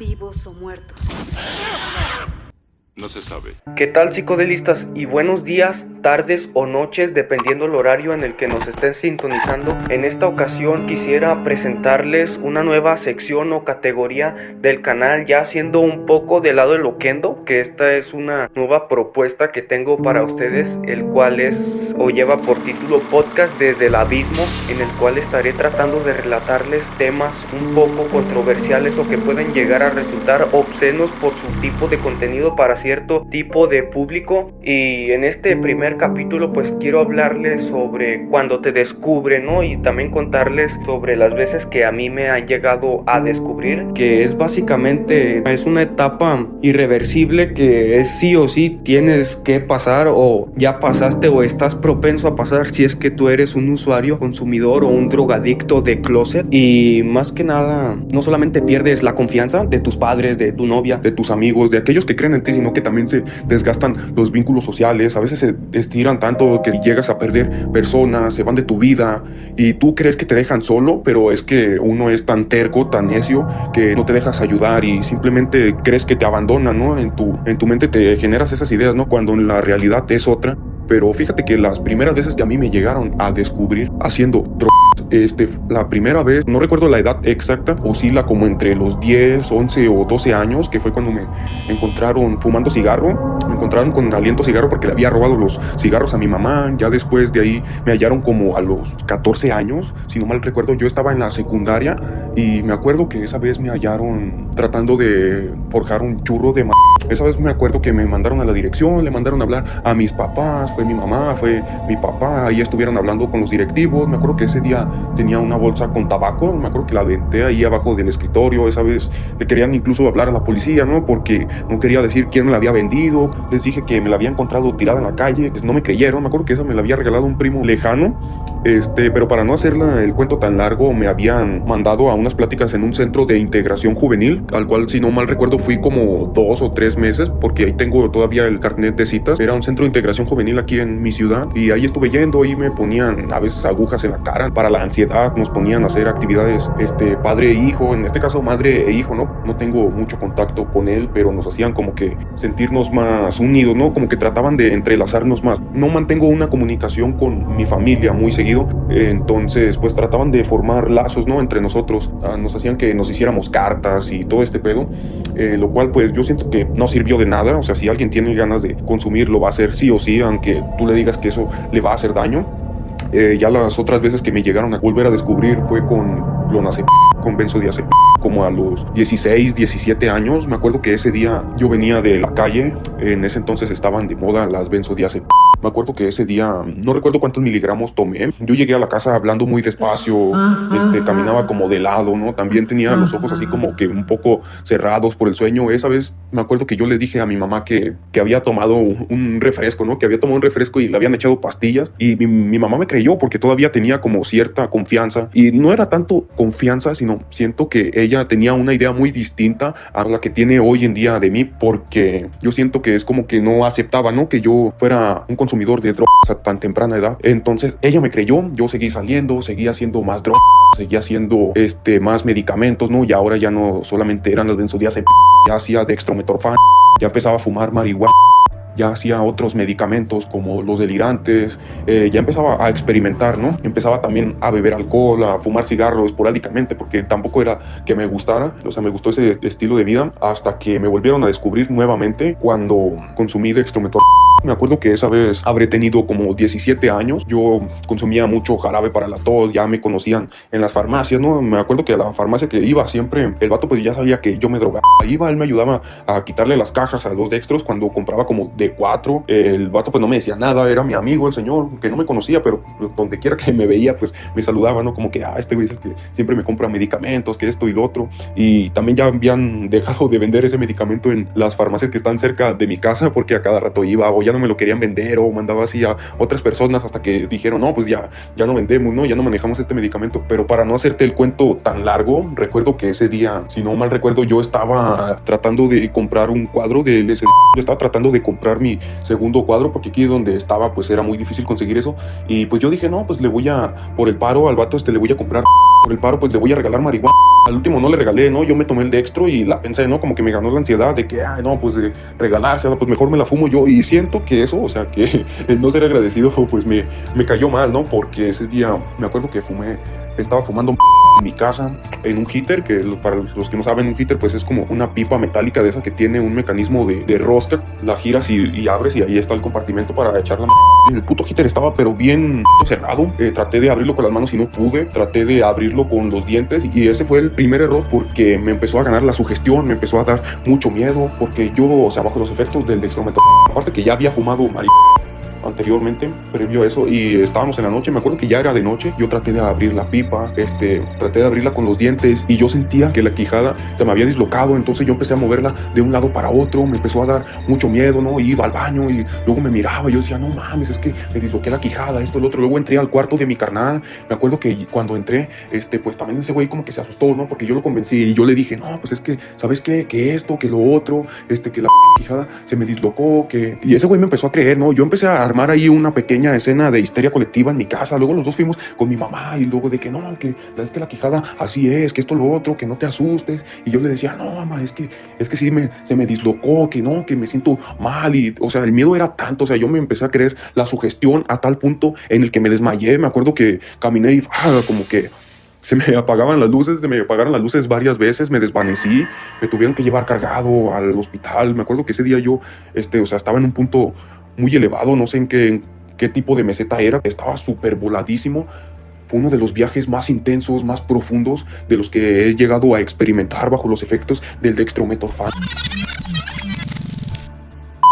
vivos o muertos. No se sabe. ¿Qué tal, psicodelistas? Y buenos días, tardes o noches, dependiendo el horario en el que nos estén sintonizando. En esta ocasión quisiera presentarles una nueva sección o categoría del canal, ya haciendo un poco del lado de Loquendo, que esta es una nueva propuesta que tengo para ustedes, el cual es o lleva por título Podcast desde el Abismo, en el cual estaré tratando de relatarles temas un poco controversiales o que pueden llegar a resultar obscenos por su tipo de contenido para cierto tipo de público. Y en este primer capítulo pues quiero hablarles sobre cuando te descubren, ¿no? Y también contarles sobre las veces que a mí me han llegado a descubrir, que es básicamente es una etapa irreversible que es sí o sí tienes que pasar, o ya pasaste o estás propenso a pasar si es que tú eres un usuario, consumidor o un drogadicto de closet. Y más que nada, no solamente pierdes la confianza de tus padres, de tu novia, de tus amigos, de aquellos que creen en ti, sino que también se desgastan los vínculos sociales. A veces se estiran tanto que llegas a perder personas, se van de tu vida y tú crees que te dejan solo, pero es que uno es tan terco, tan necio, que no te dejas ayudar y simplemente crees que te abandonan, ¿no? En tu mente te generas esas ideas, ¿no? Cuando en la realidad es otra. Pero fíjate que las primeras veces que a mí me llegaron a descubrir haciendo drogas, la primera vez, no recuerdo la edad exacta, oscila como entre los 10, 11 o 12 años, que fue cuando me encontraron fumando cigarro. Me encontraron con aliento a cigarro porque le había robado los cigarros a mi mamá. Ya después de ahí me hallaron como a los 14 años, si no mal recuerdo. Yo estaba en la secundaria y me acuerdo que esa vez me hallaron tratando de forjar un churro de Esa vez me acuerdo que me mandaron a la dirección, le mandaron a hablar a mis papás, fue mi mamá, fue mi papá, ahí estuvieron hablando con los directivos. Me acuerdo que ese día tenía una bolsa con tabaco, me acuerdo que la aventé ahí abajo del escritorio. Esa vez le querían incluso hablar a la policía, ¿no? Porque no quería decir quién me la había vendido. Les dije que me la había encontrado tirada en la calle, pues no me creyeron. Me acuerdo que esa me la había regalado un primo lejano. Pero para no hacerla el cuento tan largo, me habían mandado a unas pláticas en un centro de integración juvenil, al cual, si no mal recuerdo, fui como 2 o 3 meses, porque ahí tengo todavía el carnet de citas. Era un centro de integración juvenil aquí en mi ciudad, y ahí estuve yendo y me ponían a veces agujas en la cara para la ansiedad. Nos ponían a hacer actividades padre e hijo, en este caso madre e hijo, ¿no? No tengo mucho contacto con él, pero nos hacían como que sentirnos más unidos, ¿no? Como que trataban de entrelazarnos más. No mantengo una comunicación con mi familia muy seguido, entonces pues trataban de formar lazos, ¿no? Entre nosotros. Nos hacían que nos hiciéramos cartas y todo este pedo, lo cual pues yo siento que no sirvió de nada. O sea, si alguien tiene ganas de consumir, lo va a hacer sí o sí, aunque tú le digas que eso le va a hacer daño. Ya las otras veces que me llegaron a volver a descubrir fue con clonazepam, con benzodiazepam, como a los 16, 17 años. Me acuerdo que ese día yo venía de la calle, en ese entonces estaban de moda las benzodiazepam. Me acuerdo que ese día, no recuerdo cuántos miligramos tomé. Yo llegué a la casa hablando muy despacio, caminaba como de lado, ¿no? También tenía los ojos así como que un poco cerrados por el sueño. Esa vez me acuerdo que yo le dije a mi mamá que había tomado un refresco, ¿no? Que había tomado un refresco y le habían echado pastillas. Y mi mamá me creyó porque todavía tenía como cierta confianza. Y no era tanto confianza, sino siento que ella tenía una idea muy distinta a la que tiene hoy en día de mí, porque yo siento que es como que no aceptaba, ¿no? Que yo fuera un consumidor de drogas a tan temprana edad. Entonces ella me creyó, yo seguí saliendo, seguía haciendo más drogas, seguía haciendo más medicamentos, ¿no? Y ahora ya no solamente eran las benzodiazepam, ya hacía dextrometorfán, ya empezaba a fumar marihuana, ya hacía otros medicamentos como los delirantes, ya empezaba a experimentar, ¿no? Empezaba también a beber alcohol, a fumar cigarros esporádicamente, porque tampoco era que me gustara. O sea, me gustó ese estilo de vida hasta que me volvieron a descubrir nuevamente cuando consumí dextrometorfán. Me acuerdo que esa vez habré tenido como 17 años. Yo consumía mucho jarabe para la tos, ya me conocían en las farmacias, ¿no? Me acuerdo que a la farmacia que iba siempre, el vato pues ya sabía que yo me drogaba. Él me ayudaba a quitarle las cajas a los dextros cuando compraba como de 4. El vato pues no me decía nada, era mi amigo el señor, que no me conocía, pero donde quiera que me veía pues me saludaba, ¿no? Como que, este güey es el que siempre me compra medicamentos, que esto y lo otro. Y también ya habían dejado de vender ese medicamento en las farmacias que están cerca de mi casa, porque a cada rato iba, o ya no me lo querían vender, o mandaba así a otras personas, hasta que dijeron, no, pues ya no vendemos, ¿no? Ya no manejamos este medicamento. Pero para no hacerte el cuento tan largo, recuerdo que ese día, si no mal recuerdo, yo estaba tratando de comprar un cuadro de LSD. Yo estaba tratando de comprar comprar mi segundo cuadro, porque aquí donde estaba pues era muy difícil conseguir eso. Y pues yo dije, no, pues le voy a, por el paro al vato le voy a comprar, por el paro pues le voy a regalar marihuana. Al último no le regalé, ¿no? Yo me tomé el Dextro y la pensé, ¿no? Como que me ganó la ansiedad de que, ay, no, pues de regalársela, pues mejor me la fumo yo. Y siento que eso, o sea, que el no ser agradecido, pues me cayó mal, ¿no? Porque ese día me acuerdo que estaba fumando en mi casa en un heater, que para los que no saben, un heater pues es como una pipa metálica de esa que tiene un mecanismo de rosca, la giras y abres y ahí está el compartimento para echar la el puto heater estaba pero bien cerrado. Traté de abrirlo con las manos y no pude, traté de abrirlo con los dientes y ese fue el primer error, porque me empezó a ganar la sugestión, me empezó a dar mucho miedo, porque yo, o sea, bajo los efectos del dextrometorfán, aparte que ya había fumado marihuana anteriormente, previo a eso, y estábamos en la noche, me acuerdo que ya era de noche, yo traté de abrir la pipa, traté de abrirla con los dientes y yo sentía que la quijada se me había dislocado, entonces yo empecé a moverla de un lado para otro, me empezó a dar mucho miedo, ¿no? Iba al baño y luego me miraba y yo decía, no mames, es que me disloqué la quijada, esto, el otro. Luego entré al cuarto de mi carnal, me acuerdo que cuando entré, pues también ese güey como que se asustó, ¿no? Porque yo lo convencí y yo le dije, no, pues es que, ¿sabes qué? Que esto, que lo otro, que la quijada se me dislocó, que... Y ese güey me empezó a creer, ¿no? Yo empecé a armar ahí una pequeña escena de histeria colectiva en mi casa. Luego los dos fuimos con mi mamá y luego de que no, que es que la quijada así es, que esto lo otro, que no te asustes. Y yo le decía, no, mamá, es que sí se me dislocó, que no, que me siento mal. Y, o sea, el miedo era tanto, o sea, yo me empecé a creer la sugestión a tal punto en el que me desmayé. Me acuerdo que caminé y como que se me apagaban las luces, se me apagaron las luces varias veces, me desvanecí, me tuvieron que llevar cargado al hospital. Me acuerdo que ese día yo, o sea, estaba en un punto muy elevado, no sé en qué tipo de meseta era, estaba súper voladísimo. Fue uno de los viajes más intensos, más profundos de los que he llegado a experimentar bajo los efectos del dextrometorfán.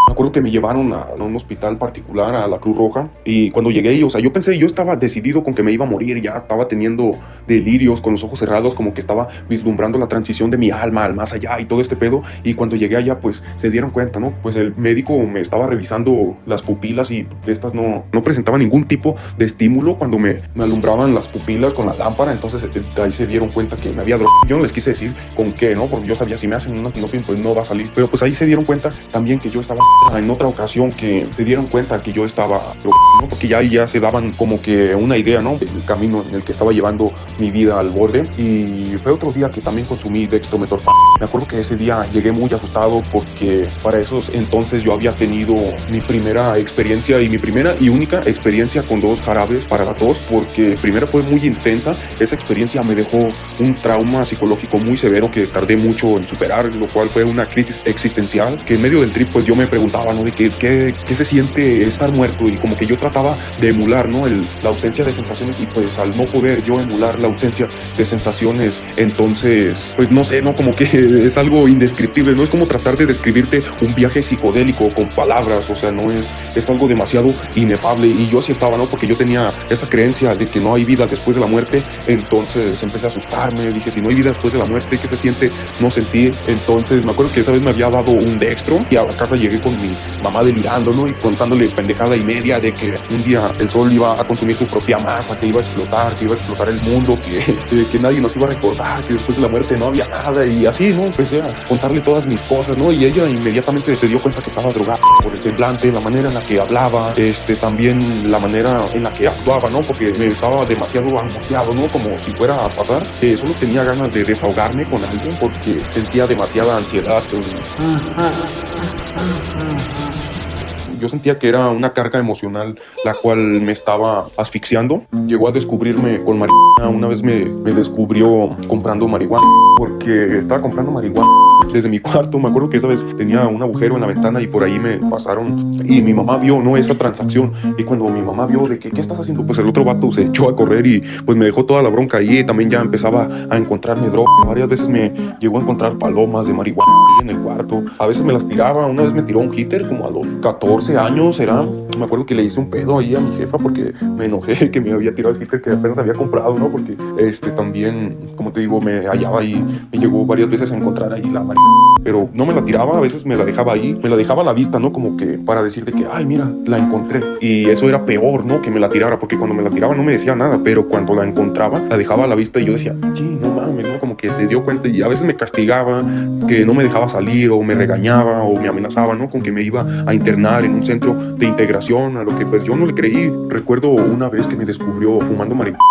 Me acuerdo que me llevaron a un hospital particular, a la Cruz Roja, y cuando llegué ahí, o sea, yo estaba decidido con que me iba a morir, ya estaba teniendo delirios con los ojos cerrados, como que estaba vislumbrando la transición de mi alma al más allá y todo este pedo. Y cuando llegué allá, pues se dieron cuenta, ¿no? Pues el médico me estaba revisando las pupilas y estas no presentaban ningún tipo de estímulo cuando me alumbraban las pupilas con la lámpara. Entonces ahí se dieron cuenta que me había drogado. Yo no les quise decir con qué, ¿no? Porque yo sabía, si me hacen un antinopio, pues no va a salir. Pero pues ahí se dieron cuenta también que yo estaba en otra ocasión, que se dieron cuenta que yo estaba drogado, ¿no? Porque ya se daban como que una idea, ¿no? Del camino en el que estaba llevando mi vida al borde. Y fue otro día que también consumí dextrometorfán. Me acuerdo que ese día llegué muy asustado porque para esos entonces yo había tenido mi primera experiencia y mi primera y única experiencia con dos jarabes para la tos, porque primero fue muy intensa. Esa experiencia me dejó un trauma psicológico muy severo que tardé mucho en superar, lo cual fue una crisis existencial, que en medio del trip pues yo me preguntaba, ¿no? De qué se siente estar muerto, y como que yo trataba de emular, ¿no? La ausencia de sensaciones, y pues al no poder yo emular la ausencia de sensaciones, entonces pues no sé, ¿no? Como que es algo indescriptible, ¿no? Es como tratar de describirte un viaje psicodélico con palabras, o sea, no es algo demasiado inefable. Y yo así estaba, ¿no? Porque yo tenía esa creencia de que no hay vida después de la muerte. Entonces empecé a asustarme, dije, si no hay vida después de la muerte, ¿qué se siente no sentir? Entonces me acuerdo que esa vez me había dado un Dextro y a la casa llegué con mi mamá delirando, ¿no? Y contándole pendejada y media de que un día el sol iba a consumir su propia masa, que iba a explotar el mundo, que nadie nos iba a recordar, que después de la muerte no había nada. Y así, ¿no? Empecé a contarle todas mis cosas, ¿no? Y ella inmediatamente se dio cuenta que estaba drogada por el semblante, la manera en la que hablaba, también la manera en la que actuaba, ¿no? Porque me estaba demasiado angustiado, ¿no? Como si fuera a pasar, que solo tenía ganas de desahogarme con alguien porque sentía demasiada ansiedad. Yo sentía que era una carga emocional la cual me estaba asfixiando. Llegó a descubrirme con marihuana. Una vez me descubrió comprando marihuana, porque estaba comprando marihuana desde mi cuarto. Me acuerdo que esa vez tenía un agujero en la ventana y por ahí me pasaron, y mi mamá vio, ¿no? Esa transacción. Y cuando mi mamá vio de que, ¿qué estás haciendo? Pues el otro vato se echó a correr y pues me dejó toda la bronca ahí. También ya empezaba a encontrarme droga. Varias veces me llegó a encontrar palomas de marihuana en el cuarto. A veces me las tiraba. Una vez me tiró un hitter como a los 14 14 años era, me acuerdo que le hice un pedo ahí a mi jefa porque me enojé que me había tirado el sticker que apenas había comprado, ¿no? Porque también, como te digo, me hallaba ahí, me llegó varias veces a encontrar ahí la marihuana, pero no me la tiraba, a veces me la dejaba ahí, me la dejaba a la vista, ¿no? Como que para decir de que, ay, mira, la encontré. Y eso era peor, ¿no? Que me la tirara, porque cuando me la tiraba no me decía nada, pero cuando la encontraba, la dejaba a la vista y yo decía, sí, no mames, ¿no? Como que se dio cuenta y a veces me castigaba, que no me dejaba salir o me regañaba o me amenazaba, ¿no? Con que me iba a internar en un centro de integración, a lo que pues yo no le creí. Recuerdo una vez que me descubrió fumando marihuana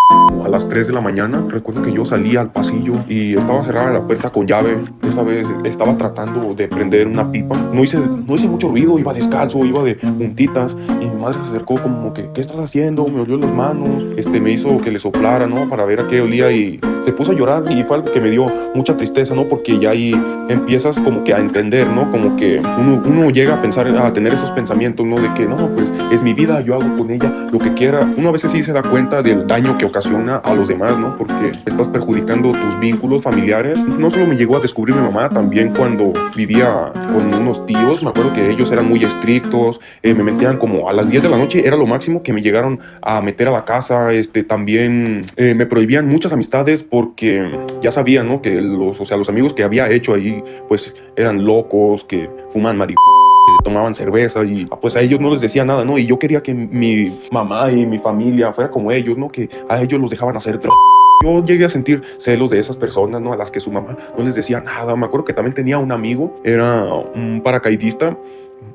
a las 3 de la mañana. Recuerdo que yo salí al pasillo y estaba cerrada la puerta con llave. Esta vez estaba tratando de prender una pipa. No hice mucho ruido, iba descalzo, iba de puntitas y mi madre se acercó como que, ¿qué estás haciendo? Me olió las manos, me hizo que le soplara, ¿no? Para ver a qué olía y se puso a llorar y fue algo que me dio mucha tristeza, ¿no? Porque ya ahí empiezas como que a entender, ¿no? Como que uno llega a pensar, a tener esos pensamientos, ¿no? De que no, pues es mi vida, yo hago con ella lo que quiera. Uno a veces sí se da cuenta del daño que ocasiona a los demás, ¿no? Porque estás perjudicando tus vínculos familiares. No solo me llegó a descubrir mi mamá, también cuando vivía con unos tíos, me acuerdo que ellos eran muy estrictos, me metían como a las 10 de la noche, era lo máximo que me llegaron a meter a la casa. También me prohibían muchas amistades porque ya sabían, ¿no? Que los amigos que había hecho ahí, pues eran locos, que fuman marihuana, tomaban cerveza y pues a ellos no les decía nada, ¿no? Y yo quería que mi mamá y mi familia fuera como ellos, ¿no? Que a ellos los dejaban hacer drogas. Yo llegué a sentir celos de esas personas, ¿no? A las que su mamá no les decía nada. Me acuerdo que también tenía un amigo, era un paracaidista.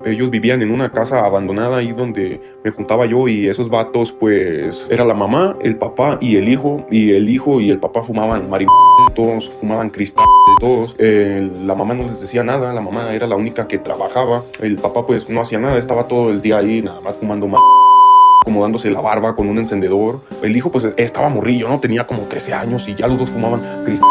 Ellos vivían en una casa abandonada ahí donde me juntaba yo y esos vatos, pues, era la mamá, el papá y el hijo y el papá fumaban marihuana, todos fumaban cristal, todos. La mamá no les decía nada, la mamá era la única que trabajaba, el papá pues no hacía nada, estaba todo el día ahí nada más fumando marihuana, acomodándose la barba con un encendedor. El hijo pues estaba morrillo, ¿no? Tenía como 13 años y ya los dos fumaban cristal.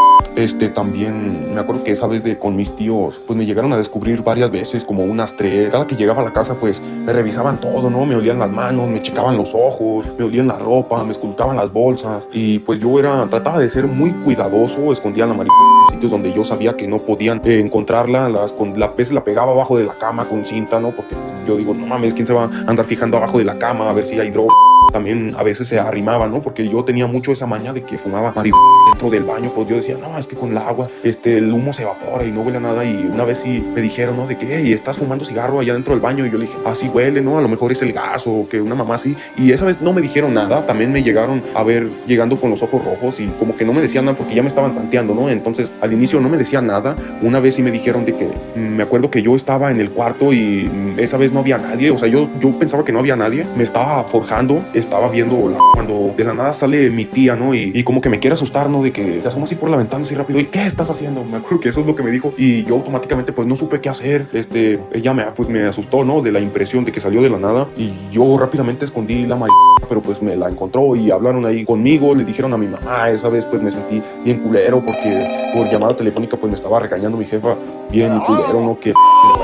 También me acuerdo que esa vez con mis tíos, pues me llegaron a descubrir varias veces, como unas 3. Cada que llegaba a la casa, pues me revisaban todo, ¿no? Me olían las manos, me checaban los ojos, me olían la ropa, me esculcaban las bolsas. Y pues yo trataba de ser muy cuidadoso, escondía la marihuana en sitios donde yo sabía que no podían encontrarla. A veces la pegaba abajo de la cama con cinta, ¿no? Porque yo digo, no mames, ¿quién se va a andar fijando abajo de la cama a ver si hay droga? También a veces se arrimaba, ¿no? Porque yo tenía mucho esa maña de que fumaba marihuana dentro del baño. Pues yo decía, no, es que con el agua el humo se evapora y no huele a nada. Y una vez sí me dijeron, ¿no? De que, hey, estás fumando cigarro allá dentro del baño. Y yo le dije, así huele, ¿no? A lo mejor es el gas o que una mamá así. Y esa vez no me dijeron nada. También me llegaron a ver llegando con los ojos rojos y como que no me decían nada porque ya me estaban tanteando, ¿no? Entonces al inicio no me decían nada. Una vez sí me dijeron de que, me acuerdo que yo estaba en el cuarto y esa vez no había nadie. O sea, yo pensaba que no había nadie. Me estaba forjando, estaba viendo cuando de la nada sale mi tía, ¿no? Y como que me quiere asustar, ¿no? De que se asoma así por la ventana así rápido. ¿Y qué estás haciendo? Me acuerdo que eso es lo que me dijo. Y yo automáticamente pues no supe qué hacer. Ella me asustó, ¿no? De la impresión de que salió de la nada. Y yo rápidamente escondí la marihuana, pero pues me la encontró y hablaron ahí conmigo. Le dijeron a mi mamá. Esa vez pues me sentí bien culero porque por llamada telefónica pues me estaba regañando mi jefa bien culero, ¿no? Que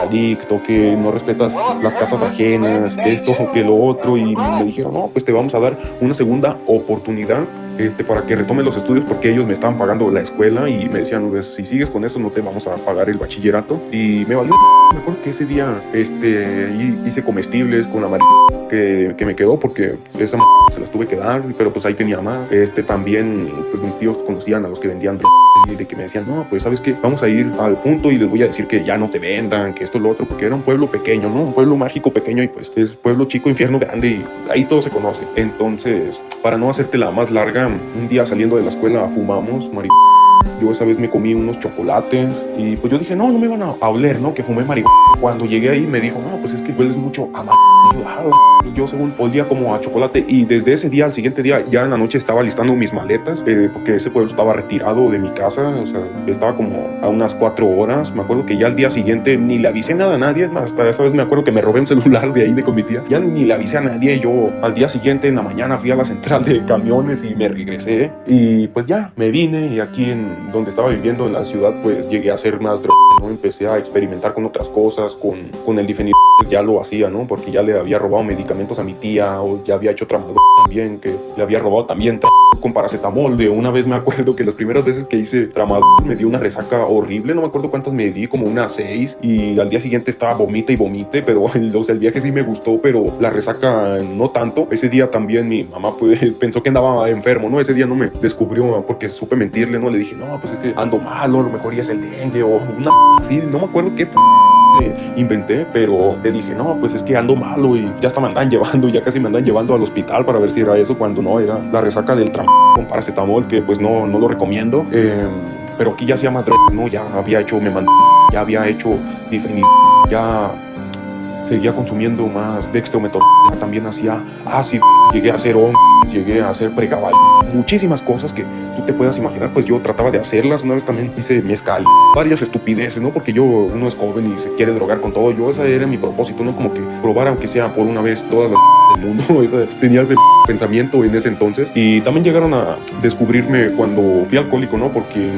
adicto, que no respetas las casas ajenas, que esto, que lo otro. Y me dijeron, no, pues te vamos a dar una segunda oportunidad para que retome los estudios porque ellos me estaban pagando la escuela y me decían, pues, si sigues con eso no te vamos a pagar el bachillerato. Y me valió. Me acuerdo que ese día hice comestibles con la marihuana que me quedó porque esa se las tuve que dar, pero pues ahí tenía más. También pues mis tíos conocían a los que vendían drogas y de que me decían, no, pues sabes qué, vamos a ir al punto y les voy a decir que ya no te vendan, que esto lo otro, porque era un pueblo pequeño, ¿no? Un pueblo mágico pequeño y pues es pueblo chico, infierno grande y ahí todo se conoce. Entonces, para no hacértela más larga, un día saliendo de la escuela fumamos marihuana. Yo esa vez me comí unos chocolates y pues yo dije, no me van a oler, ¿no? Que fumé marihuana. Cuando llegué ahí me dijo, no, pues es que hueles mucho a marihuana. Yo según olía como a chocolate y desde ese día al siguiente día ya en la noche estaba listando mis maletas porque ese pueblo estaba retirado de mi casa, o sea, estaba como a unas 4 horas. Me acuerdo que ya al día siguiente ni le avisé nada a nadie, hasta esa vez me acuerdo que me robé un celular de ahí de con mi tía, ya ni le avisé a nadie. Yo al día siguiente en la mañana fui a la central de camiones y me regresé y pues ya me vine y aquí en donde estaba viviendo en la ciudad, pues llegué a hacer más droga, ¿no? Empecé a experimentar con otras cosas, con el difenidrol, pues ya lo hacía, ¿no? Porque ya le había robado medicamentos a mi tía, o ya había hecho tramadol también, que le había robado también con paracetamol. De una vez me acuerdo que las primeras veces que hice tramadol me dio una resaca horrible, no me acuerdo cuántas me di, como unas 6, y al día siguiente estaba vomite y vomite, pero o sea, el viaje sí me gustó, pero la resaca no tanto. Ese día también mi mamá pues pensó que andaba enfermo, ¿no? Ese día no me descubrió porque supe mentirle, ¿no? Le dije, no, pues es que ando malo, a lo mejor ya es el dengue o una así, no me acuerdo qué inventé, pero le dije, no, pues es que ando malo y ya hasta me andan llevando, ya casi me andan llevando al hospital para ver si era eso, cuando no, era la resaca del con paracetamol, que pues no lo recomiendo. Pero aquí ya hacía más droga, ¿no? Ya había hecho, ya había hecho difenidrol, ya seguía consumiendo más dextrometorfina, también hacía ácido, llegué a hacer llegué a hacer pregaballo, muchísimas cosas que tú te puedas imaginar, pues yo trataba de hacerlas. Una vez también hice mezcal, varias estupideces, ¿no? Porque uno es joven y se quiere drogar con todo. Ese era mi propósito, ¿no? Como que probar, aunque sea por una vez, todas las del mundo. Tenía ese pensamiento en ese entonces. Y también llegaron a descubrirme cuando fui alcohólico, ¿no? Porque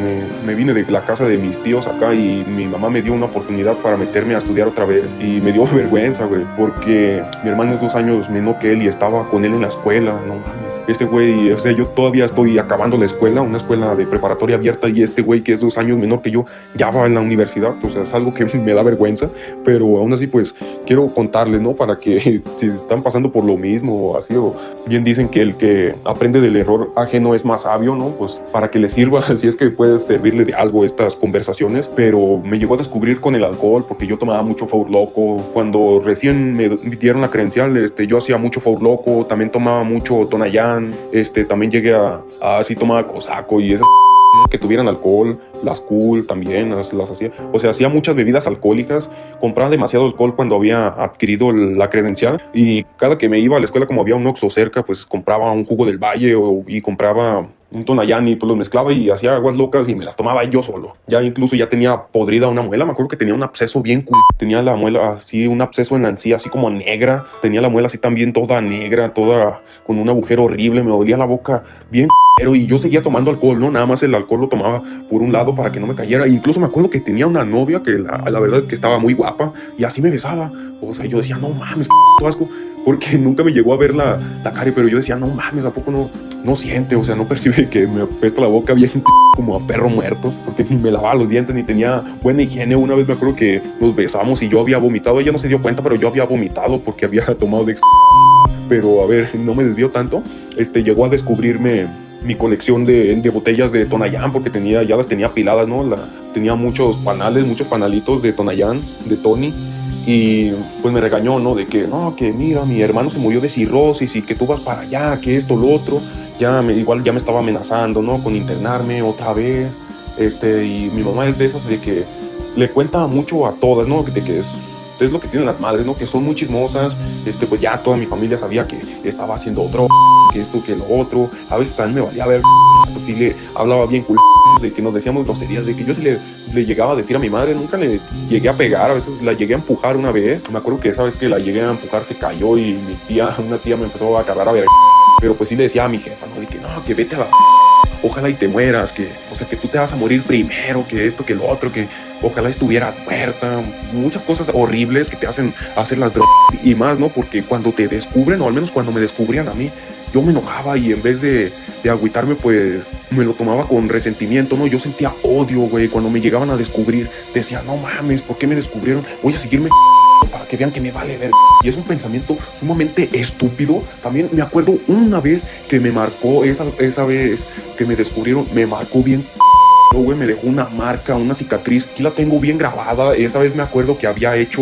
me vine de la casa de mis tíos acá y mi mamá me dio una oportunidad para meterme a estudiar otra vez. Y me dio vergüenza, güey, porque mi hermano es 2 años menor que él y estaba con él en la escuela, no mames. Este güey, o sea, yo todavía estoy acabando la escuela, una escuela de preparatoria abierta, y este güey que es 2 años menor que yo ya va en la universidad. O sea, es algo que me da vergüenza, pero aún así pues quiero contarles, ¿no? Para que si están pasando por lo mismo o así, o bien dicen que el que aprende del error ajeno es más sabio, ¿no? Pues para que les sirva, si es que puede servirle de algo estas conversaciones. Pero me llegó a descubrir con el alcohol, porque yo tomaba mucho Four Loko. Cuando recién me dieron la credencial, yo hacía mucho Four Loko, también tomaba mucho Tonayán, también llegué a así tomaba Cosaco y esas que tuvieran alcohol, las Cool también las hacía. O sea, hacía muchas bebidas alcohólicas, compraba demasiado alcohol cuando había adquirido la credencial, y cada que me iba a la escuela, como había un Oxxo cerca, pues compraba un jugo del Valle y compraba un Tonayán y pues los mezclaba y hacía aguas locas y me las tomaba yo solo. Ya incluso ya tenía podrida una muela, me acuerdo que tenía un absceso bien tenía la muela así, un absceso en la encía así como negra, tenía la muela así también toda negra, toda con un agujero horrible, me dolía la boca bien y yo seguía tomando alcohol, ¿no? Nada más el alcohol lo tomaba por un lado para que no me cayera. Incluso me acuerdo que tenía una novia que la verdad es que estaba muy guapa y así me besaba. O sea, yo decía, no mames, qué asco, porque nunca me llegó a ver la cara, pero yo decía, no mames, ¿a poco no siente? O sea, no percibe que me apesta la boca bien como a perro muerto, porque ni me lavaba los dientes ni tenía buena higiene. Una vez me acuerdo que nos besamos y yo había vomitado. Ella no se dio cuenta, pero yo había vomitado porque había tomado Pero a ver, no me desvío tanto. Llegó a descubrirme mi colección de botellas de Tonayán, porque ya las tenía apiladas, ¿no? Tenía muchos panalitos de Tonayán, de Tony. Y pues me regañó, ¿no? De que, no, que mira, mi hermano se murió de cirrosis y que tú vas para allá, que esto, lo otro. Igual ya me estaba amenazando, ¿no? Con internarme otra vez. Y mi mamá es de esas de que le cuenta mucho a todas, ¿no? De que es lo que tienen las madres, ¿no? Que son muy chismosas. Pues ya toda mi familia sabía que estaba haciendo otro, que esto, que lo otro. A veces también me valía ver, pues sí le hablaba bien de que nos decíamos groserías, de que yo sí le llegaba a decir a mi madre. Nunca le llegué a pegar, a veces la llegué a empujar una vez. Me acuerdo que esa vez que la llegué a empujar se cayó y una tía me empezó a agarrar a ver. Pero pues sí le decía a mi jefa, ¿no? De que no, que vete a la ojalá y te mueras, o sea, que tú te vas a morir primero, que esto, que lo otro, que ojalá estuvieras muerta. Muchas cosas horribles que te hacen hacer las drogas y más, ¿no? Porque cuando te descubren, o al menos cuando me descubrían a mí, yo me enojaba y en vez de agüitarme, pues me lo tomaba con resentimiento, ¿no? Yo sentía odio, güey, cuando me llegaban a descubrir. Decía, no mames, ¿por qué me descubrieron? Voy a seguirme para que vean que me vale ver. Y es un pensamiento sumamente estúpido. También me acuerdo una vez que me marcó, esa vez que me descubrieron, me marcó bien. Güey, me dejó una marca, una cicatriz. Aquí la tengo bien grabada. Esa vez me acuerdo que había hecho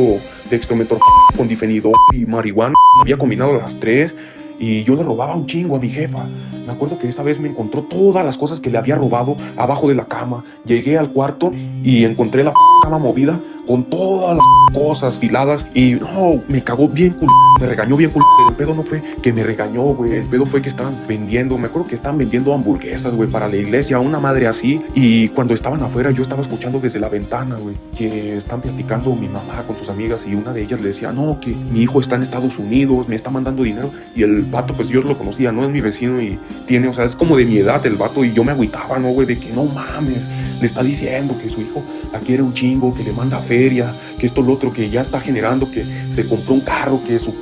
dextrometorfina con difenidrol y marihuana. Había combinado las 3. Y yo le robaba un chingo a mi jefa. Me acuerdo que esa vez me encontró todas las cosas que le había robado abajo de la cama. Llegué al cuarto y encontré la cama movida con todas las cosas filadas y no, me cagó bien me regañó bien pero el pedo no fue que me regañó, güey, el pedo fue que estaban vendiendo, me acuerdo que estaban vendiendo hamburguesas, güey, para la iglesia, una madre así, y cuando estaban afuera yo estaba escuchando desde la ventana, güey, que están platicando mi mamá con sus amigas y una de ellas le decía, no, que mi hijo está en Estados Unidos, me está mandando dinero, y el vato, pues yo lo conocía, no es mi vecino y tiene, o sea, es como de mi edad el vato, y yo me agüitaba, ¿no, güey? De que no mames, le está diciendo que su hijo la quiere un chingo, que le manda feria, que esto, lo otro, que ya está generando, que se compró un carro, que su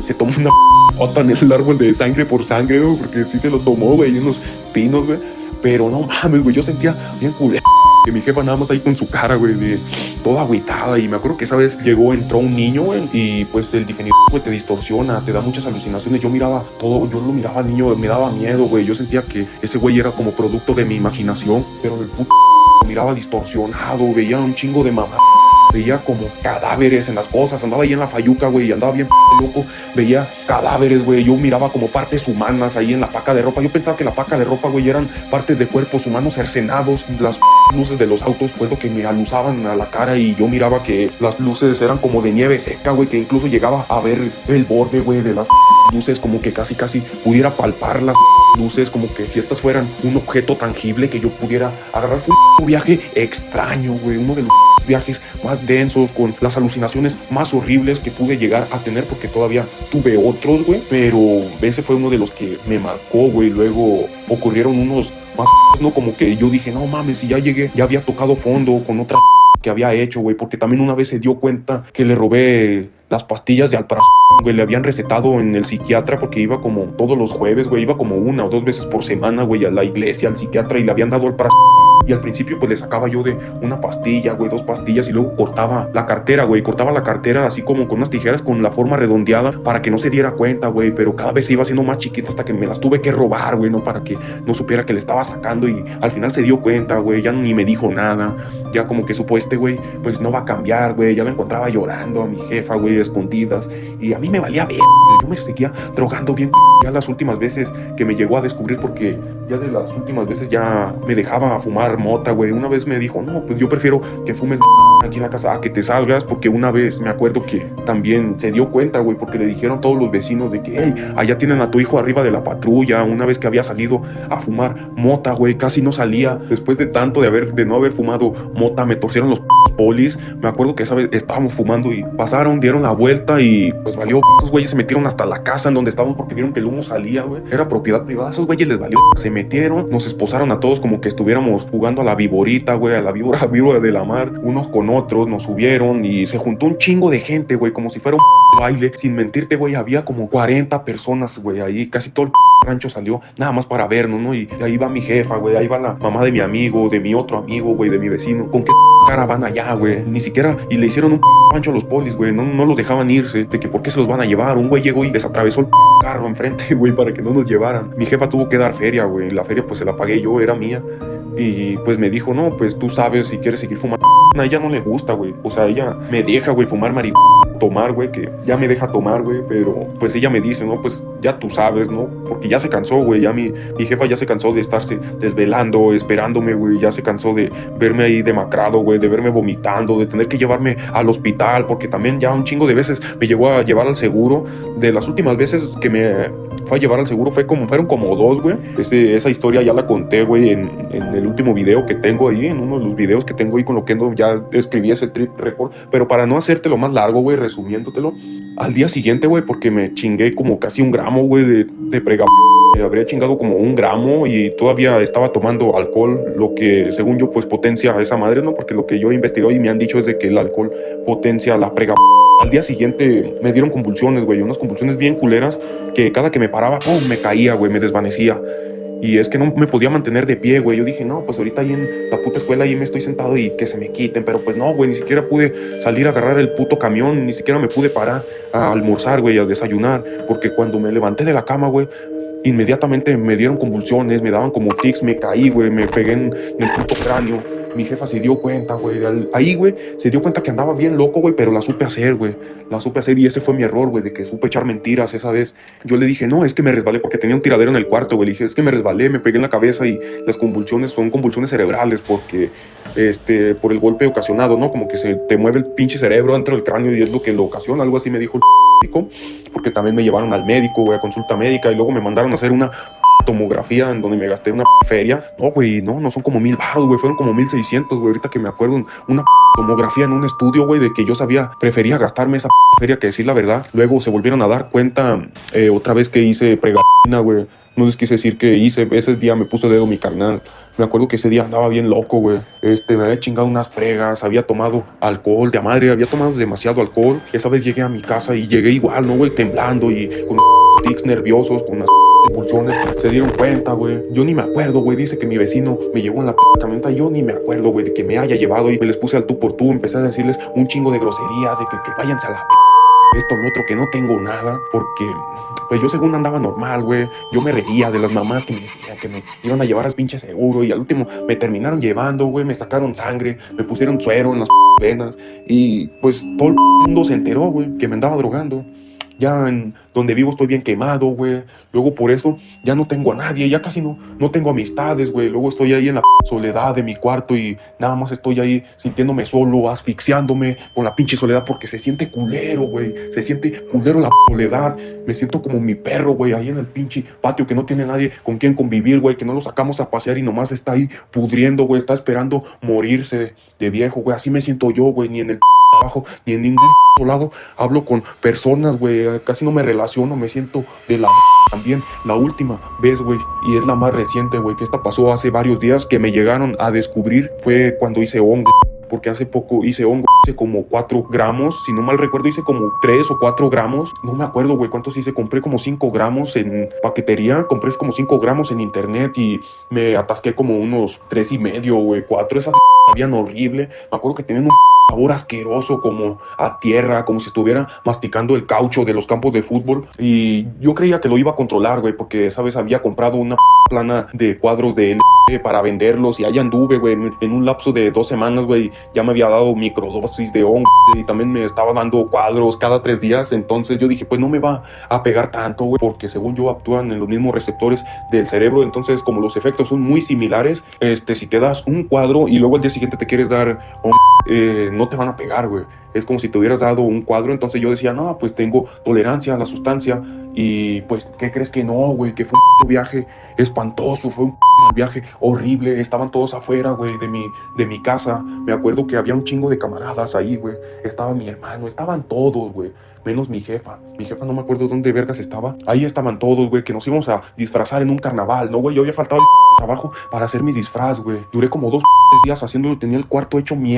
se tomó una bota en el árbol de sangre por sangre, güey, porque sí se lo tomó, güey, en unos pinos, güey, pero no mames, güey, yo sentía bien culero, que mi jefa nada más ahí con su cara, güey, de toda agüitada, y me acuerdo que esa vez entró un niño, güey, y pues el difenidor, güey, te distorsiona, te da muchas alucinaciones, yo miraba todo, yo lo miraba al niño, me daba miedo, güey, yo sentía que ese güey era como producto de mi imaginación, pero el puto miraba distorsionado, veía un chingo de mamá, veía como cadáveres en las cosas, andaba ahí en la fayuca, güey, y andaba bien loco, veía cadáveres, güey, yo miraba como partes humanas ahí en la paca de ropa, yo pensaba que la paca de ropa, güey, eran partes de cuerpos humanos cercenados, las luces de los autos, pues lo que me aluzaban a la cara, y yo miraba que las luces eran como de nieve seca, güey, que incluso llegaba a ver el borde, güey, de las luces, como que casi pudiera palpar las luces, como que si estas fueran un objeto tangible que yo pudiera agarrar. Fue un viaje extraño, güey, uno de los viajes más densos, con las alucinaciones más horribles que pude llegar a tener, porque todavía tuve otros, güey, pero ese fue uno de los que me marcó, güey. Luego ocurrieron unos más, no, como que yo dije, no mames, y ya llegué, ya había tocado fondo con otra que había hecho, güey, porque también una vez se dio cuenta que le robé las pastillas de alprazolam, güey, le habían recetado en el psiquiatra, porque iba como todos los jueves, güey, iba como 1 o 2 veces por semana, güey, a la iglesia, al psiquiatra, y le habían dado alprazolam. Y al principio pues le sacaba yo de una pastilla, güey, 2 pastillas, y luego cortaba la cartera, güey, cortaba la cartera así como con unas tijeras con la forma redondeada para que no se diera cuenta, güey, pero cada vez se iba haciendo más chiquita hasta que me las tuve que robar, güey, no, para que no supiera que le estaba sacando, y al final se dio cuenta, güey, ya ni me dijo nada, ya como que supo güey, pues no va a cambiar, güey, ya me encontraba llorando a mi jefa, güey, escondidas, y a mí me valía bien, yo me seguía drogando bien, ya las últimas veces que me llegó a descubrir, porque ya de las últimas veces ya me dejaba fumar mota, güey. Una vez me dijo, no, pues yo prefiero que fumes aquí en la casa a que te salgas, porque una vez me acuerdo que también se dio cuenta, güey, porque le dijeron todos los vecinos de que, hey, allá tienen a tu hijo arriba de la patrulla. Una vez que había salido a fumar mota, güey, casi no salía. Después de tanto de no haber fumado mota, me torcieron los polis. Me acuerdo que esa vez estábamos fumando y pasaron, dieron la vuelta y pues valió. Esos güeyes se metieron hasta la casa en donde estábamos porque vieron que el humo salía, güey. Era propiedad privada. Esos güeyes les valió. Se metieron, nos esposaron a todos como que estuviéramos jugando a la viborita, güey, a la víbora de la mar, unos con otros, nos subieron y se juntó un chingo de gente, güey, como si fuera un baile. Sin mentirte, güey, había como 40 personas, güey, ahí, casi todo el rancho salió nada más para vernos, ¿no? Y ahí va mi jefa, güey, ahí va la mamá de mi amigo, de mi otro amigo, güey, de mi vecino. ¿Con qué cara van allá, güey? Ni siquiera, y le hicieron un pancho a los polis, güey, no los dejaban irse, de que por qué se los van a llevar. Un güey llegó y les atravesó el carro enfrente, güey, para que no nos llevaran. Mi jefa tuvo que dar feria, güey, la feria pues se la pagué yo, era mía. Y pues me dijo, no, pues tú sabes si quieres seguir fumando. A ella no le gusta, güey. O sea, ella me deja, güey, fumar marihuana, tomar, güey, que ya me deja tomar, güey. Pero pues ella me dice, no, pues ya tú sabes, ¿no? Porque ya se cansó, güey. Ya mi jefa ya se cansó de estarse desvelando, esperándome, güey. Ya se cansó de verme ahí demacrado, güey, de verme vomitando, de tener que llevarme al hospital. Porque también ya un chingo de veces me llegó a llevar al seguro. De las últimas veces que me fue a llevar al seguro fueron como 2, güey. Esa historia ya la conté, güey, en el último video que tengo ahí, en uno de los videos que tengo ahí con lo que ya escribí ese trip record. Pero para no hacértelo más largo, güey, resumiéndotelo, al día siguiente, güey, porque me chingué como casi 1 gramo, güey, de prega. Habría chingado como 1 gramo y todavía estaba tomando alcohol, lo que según yo pues potencia a esa madre, ¿no? Porque lo que yo he investigado y me han dicho es de que el alcohol potencia la prega. Al día siguiente me dieron convulsiones, güey, unas convulsiones bien culeras que cada que me paraba, ¡pum!, me caía, güey, me desvanecía. Y es que no me podía mantener de pie, güey. Yo dije, no, pues ahorita ahí en la puta escuela ahí me estoy sentado y que se me quiten. Pero pues no, güey, ni siquiera pude salir a agarrar el puto camión. Ni siquiera me pude parar a almorzar, güey, a desayunar. Porque cuando me levanté de la cama, güey, inmediatamente me dieron convulsiones, me daban como tics, me caí, güey, me pegué en el puto cráneo. Mi jefa se dio cuenta, güey. Ahí, güey, se dio cuenta que andaba bien loco, güey, pero la supe hacer, güey. La supe hacer y ese fue mi error, güey, de que supe echar mentiras esa vez. Yo le dije, no, es que me resbalé porque tenía un tiradero en el cuarto, güey. Le dije, es que me resbalé, me pegué en la cabeza y las convulsiones son convulsiones cerebrales porque, por el golpe ocasionado, ¿no? Como que se te mueve el pinche cerebro dentro del cráneo y es lo que lo ocasiona. Algo así me dijo el médico, porque también me llevaron al médico, güey, a consulta médica y luego me mandaron a hacer una tomografía en donde me gasté una feria. No, güey, no son como 1,000 baros, güey, fueron como 1,600, güey, ahorita que me acuerdo, una tomografía en un estudio, güey, de que yo prefería gastarme esa feria que decir la verdad. Luego se volvieron a dar cuenta otra vez que hice pregatina, güey. No les quise decir que hice, ese día me puso dedo mi carnal. Me acuerdo que ese día andaba bien loco, güey. Me había chingado unas pregas, había tomado alcohol de a madre, había tomado demasiado alcohol. Esa vez llegué a mi casa y llegué igual, ¿no, güey? Temblando y con unos tics nerviosos, con unas convulsiones. Se dieron cuenta, güey. Yo ni me acuerdo, güey. Dice que mi vecino me llevó en la camioneta. Yo ni me acuerdo, güey, de que me haya llevado y me les puse al tú por tú. Empecé a decirles un chingo de groserías, de que váyanse a la esto, lo otro, que no tengo nada, porque pues yo según andaba normal, güey. Yo me reía de las mamás que me decían que me iban a llevar al pinche seguro y al último me terminaron llevando, güey. Me sacaron sangre, me pusieron suero en las venas y pues todo el mundo se enteró, güey, que me andaba drogando. Ya en donde vivo estoy bien quemado, güey. Luego por eso ya no tengo a nadie, ya casi no tengo amistades, güey. Luego estoy ahí en la soledad de mi cuarto y nada más estoy ahí sintiéndome solo, asfixiándome con la pinche soledad porque se siente culero, güey. Se siente culero la soledad. Me siento como mi perro, güey, ahí en el pinche patio que no tiene nadie con quien convivir, güey. Que no lo sacamos a pasear y nomás está ahí pudriendo, güey. Está esperando morirse de viejo, güey. Así me siento yo, güey, ni en el trabajo, ni en ningún lado hablo con personas, güey. Casi no me relaciono, me siento de la también. La última vez, güey, y es la más reciente, güey, que esta pasó hace varios días que me llegaron a descubrir, fue cuando hice hongo. Porque hace poco hice hongo, hice como 4 gramos, si no mal recuerdo hice como 3 o 4 gramos, no me acuerdo, güey, cuántos hice, compré como 5 gramos en paquetería, compré como 5 gramos en internet y me atasqué como unos 3,5, güey, 4, esas sabían horrible, me acuerdo que tenían un sabor asqueroso como a tierra, como si estuviera masticando el caucho de los campos de fútbol y yo creía que lo iba a controlar, güey, porque esa vez había comprado una plana de cuadros de para venderlos y ahí anduve, güey, en un lapso de 2 semanas, güey, ya me había dado microdosis de hongo y también me estaba dando cuadros cada 3 días, entonces yo dije, pues no me va a pegar tanto, güey, porque según yo actúan en los mismos receptores del cerebro, entonces como los efectos son muy similares, si te das un cuadro y luego al día siguiente te quieres dar hongo, no te van a pegar, güey. Es como si te hubieras dado un cuadro. Entonces yo decía, no, pues tengo tolerancia a la sustancia. Y pues, ¿qué crees que no, güey? Que fue un viaje espantoso, fue un viaje horrible. Estaban todos afuera, güey, de mi casa. Me acuerdo que había un chingo de camaradas ahí, güey. Estaba mi hermano, estaban todos, güey. Menos mi jefa. Mi jefa no me acuerdo dónde vergas estaba. Ahí estaban todos, güey, que nos íbamos a disfrazar en un carnaval, ¿no, güey? Yo había faltado el trabajo para hacer mi disfraz, güey. Duré como 2 días haciéndolo. Tenía el cuarto hecho mierda.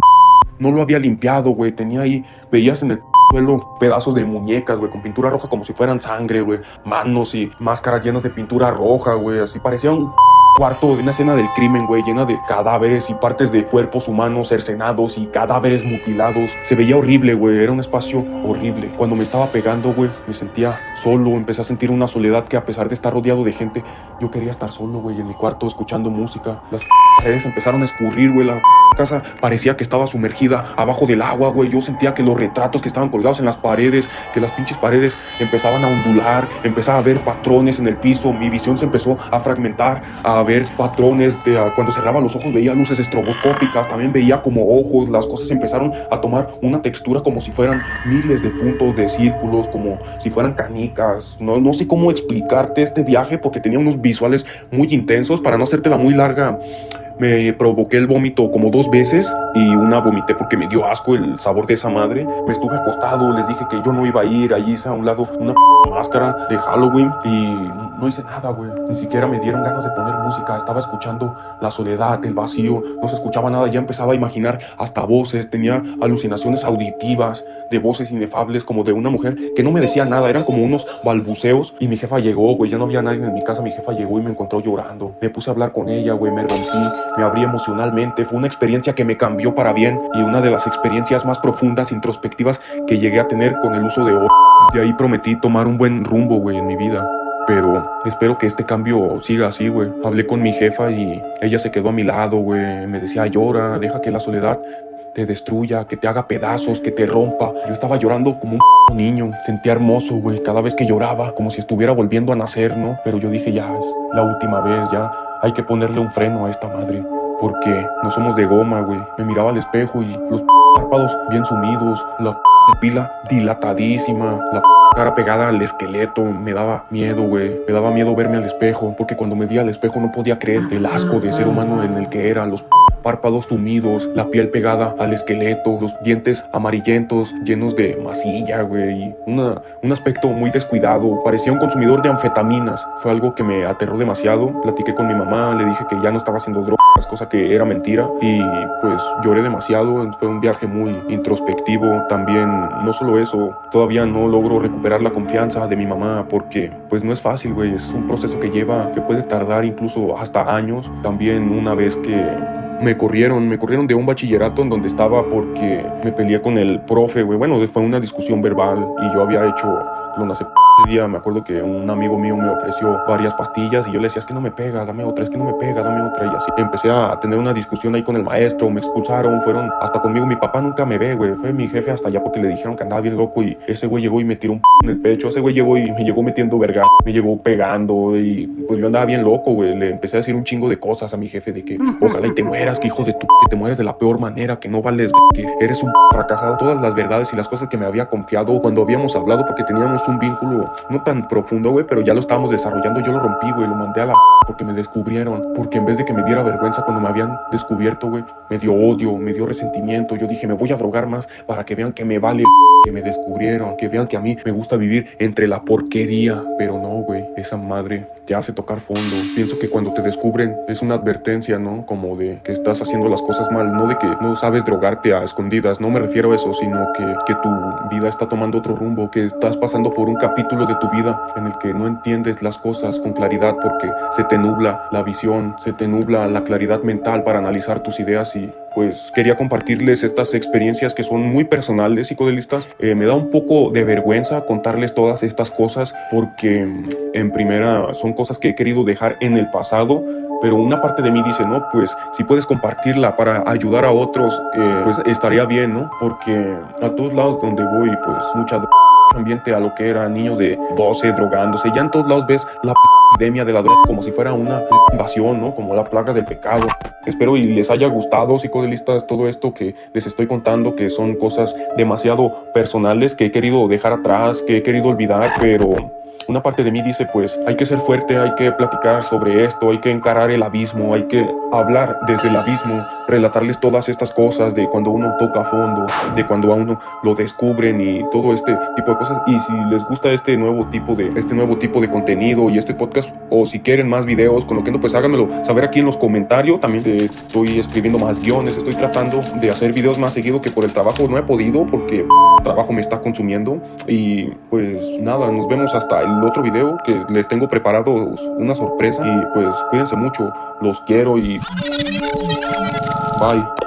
No lo había limpiado, güey. Tenía ahí, veías en el suelo pedazos de muñecas, güey, con pintura roja como si fueran sangre, güey. Manos y máscaras llenas de pintura roja, güey. Así parecía un cuarto de una escena del crimen, güey, llena de cadáveres y partes de cuerpos humanos cercenados y cadáveres mutilados. Se veía horrible, güey. Era un espacio horrible. Cuando me estaba pegando, güey, me sentía solo. Empecé a sentir una soledad que a pesar de estar rodeado de gente, yo quería estar solo, güey, en mi cuarto escuchando música. Las paredes empezaron a escurrir, güey. La casa parecía que estaba sumergida abajo del agua, güey. Yo sentía que los retratos que estaban colgados en las paredes, que las pinches paredes empezaban a ondular, empezaba a ver patrones en el piso. Mi visión se empezó a fragmentar, a ver patrones. Cuando cerraba los ojos veía luces estroboscópicas, también veía como ojos. Las cosas empezaron a tomar una textura como si fueran miles de puntos de círculos, como si fueran canicas. No sé cómo explicarte este viaje porque tenía unos visuales muy intensos. Para no hacértela muy larga, me provoqué el vómito como 2 veces y una vomité porque me dio asco el sabor de esa madre. Me estuve acostado, les dije que yo no iba a ir. Allí hice a un lado una máscara de Halloween y no hice nada, güey. Ni siquiera me dieron ganas de poner música. Estaba escuchando la soledad, el vacío. No se escuchaba nada. Ya empezaba a imaginar hasta voces. Tenía alucinaciones auditivas de voces inefables como de una mujer que no me decía nada. Eran como unos balbuceos y mi jefa llegó, güey. Ya no había nadie en mi casa. Mi jefa llegó y me encontró llorando. Me puse a hablar con ella, güey. Me rompí. Me abrí emocionalmente. Fue una experiencia que me cambió para bien y una de las experiencias más profundas, introspectivas que llegué a tener con el uso de oro. De ahí prometí tomar un buen rumbo, güey, en mi vida. pero espero que este cambio siga así, güey. Hablé con mi jefa y ella se quedó a mi lado, güey. Me decía, llora, deja que la soledad te destruya, que te haga pedazos, que te rompa. Yo estaba llorando como un niño, sentía hermoso, güey, cada vez que lloraba, como si estuviera volviendo a nacer, ¿no? Pero yo dije, ya, es la última vez, ya hay que ponerle un freno a esta madre, porque no somos de goma, güey. Me miraba al espejo y los párpados bien sumidos, la pila dilatadísima, la cara pegada al esqueleto. Me daba miedo, güey. Me daba miedo verme al espejo, porque cuando me vi al espejo no podía creer el asco de ser humano en el que era. Los párpados sumidos, la piel pegada al esqueleto, los dientes amarillentos, llenos de masilla, güey. Un aspecto muy descuidado. Parecía un consumidor de anfetaminas. Fue algo que me aterró demasiado. Platiqué con mi mamá, le dije que ya no estaba haciendo drogas, cosa que era mentira. Y pues lloré demasiado. Fue un viaje muy introspectivo. También, no solo eso, todavía no logro recuperar la confianza de mi mamá, porque pues no es fácil, güey. Es un proceso que puede tardar incluso hasta años. También una vez que me corrieron de un bachillerato en donde estaba porque me peleé con el profe, güey. Bueno, fue una discusión verbal y yo había hecho clonazepam. Ese día me acuerdo que un amigo mío me ofreció varias pastillas y yo le decía, es que no me pega, dame otra, es que no me pega, dame otra. Y así empecé a tener una discusión ahí con el maestro, me expulsaron, fueron hasta conmigo. Mi papá nunca me ve, güey. Fue mi jefe hasta allá porque le dijeron que andaba bien loco y ese güey llegó y me tiró un en el pecho. Ese güey llegó y me llegó metiendo verga, me llegó pegando y pues yo andaba bien loco, güey. Le empecé a decir un chingo de cosas a mi jefe de que ojalá y te mueras, que hijo de tu, que te mueres de la peor manera, que no vales, que eres un fracasado. Todas las verdades y las cosas que me había confiado cuando habíamos hablado, porque teníamos un vínculo no tan profundo, güey, pero ya lo estábamos desarrollando. Yo lo rompí, güey, lo mandé a la porque me descubrieron, porque en vez de que me diera vergüenza cuando me habían descubierto, güey, me dio odio, me dio resentimiento. Yo dije, me voy a drogar más para que vean que me vale que me descubrieron, que vean que a mí me gusta vivir entre la porquería. Pero no, güey, esa madre te hace tocar fondo. Pienso que cuando te descubren es una advertencia, ¿no? Como de que estás haciendo las cosas mal, no de que no sabes drogarte a escondidas, no me refiero a eso, sino que tu vida está tomando otro rumbo, que estás pasando por un capítulo de tu vida en el que no entiendes las cosas con claridad porque se te nubla la visión, se te nubla la claridad mental para analizar tus ideas. Y pues quería compartirles estas experiencias que son muy personales, psicodelistas. Me da un poco de vergüenza contarles todas estas cosas porque en primera son cosas que he querido dejar en el pasado, pero una parte de mí dice, no, pues si puedes compartirla para ayudar a otros, pues estaría bien, ¿no? Porque a todos lados donde voy, pues mucho ambiente a lo que eran niños de 12 drogándose. Ya en todos lados ves la epidemia de la droga como si fuera una invasión, ¿no? Como la plaga del pecado. Espero y les haya gustado, psicodelistas, todo esto que les estoy contando, que son cosas demasiado personales que he querido dejar atrás, que he querido olvidar, pero una parte de mí dice, pues hay que ser fuerte, hay que platicar sobre esto, hay que encarar el abismo, hay que hablar desde el abismo, relatarles todas estas cosas de cuando uno toca a fondo, de cuando a uno lo descubren y todo este tipo de cosas. Y si les gusta este nuevo tipo de contenido y este podcast, o si quieren más videos con lo que no, pues háganmelo saber aquí en los comentarios. También estoy escribiendo más guiones, estoy tratando de hacer videos más seguido, que por el trabajo no he podido porque el trabajo me está consumiendo. Y pues nada, nos vemos hasta el otro video, que les tengo preparado una sorpresa. Y pues cuídense mucho, los quiero y bye.